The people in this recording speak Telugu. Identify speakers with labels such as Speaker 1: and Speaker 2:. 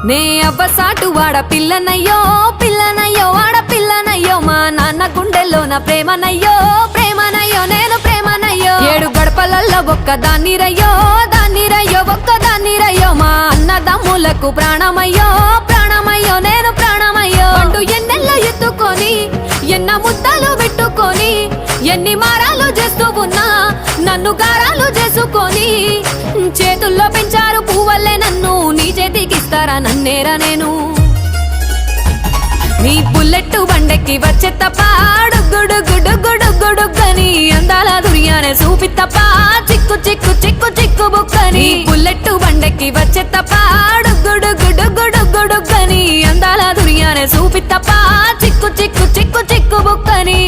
Speaker 1: నే అవ్వసాటు వాడ పిల్లనయ్యో పిల్లనయ్యో వాడ పిల్లనయ్యో మా నాన్న గుండెల్లోన ప్రేమనయ్యో ప్రేమనయ్యో నేను ప్రేమనయ్యో 7 గడపలల్లో ఒక్కదాన్నిరయ్యో దాన్నిరయ్యో ఒక్కదాన్నిరయ్యో మా అన్నదమ్ములకు ప్రాణమయ్యో ప్రాణమయ్యో నేను ప్రాణమయ్యో అంటూ ఎన్నెల్లో ఎత్తుకొని ఎన్న ముద్దలు పెట్టుకొని ఎన్ని మారాలు చేస్తూ ఉన్నా నన్ను గారాలు చేసుకొని చేతుల్లో పెంచారు పువ్వల్లే నన్ను నీ చేతికిస్తారా నన్నేరా నేను నీ బుల్లెట్ బండెక్కి వచ్చే తప్ప డుగ్గుడుగ్గుడుగ్గుడుగ్గుడుగ్గని అందాల దుర్యానే చూపి తప్ప చిక్కు చిక్కు చిక్కు చిక్కు బుక్కని బుల్లెట్ బండెక్కి వచ్చే తప్ప డుగ్గుడుగ్గుడుగ్గుడుగ్గుడుగ్గని అందాల దుర్యానే చూపి తప్ప చిక్కు చిక్కు చిక్కు చిక్కు బుక్కని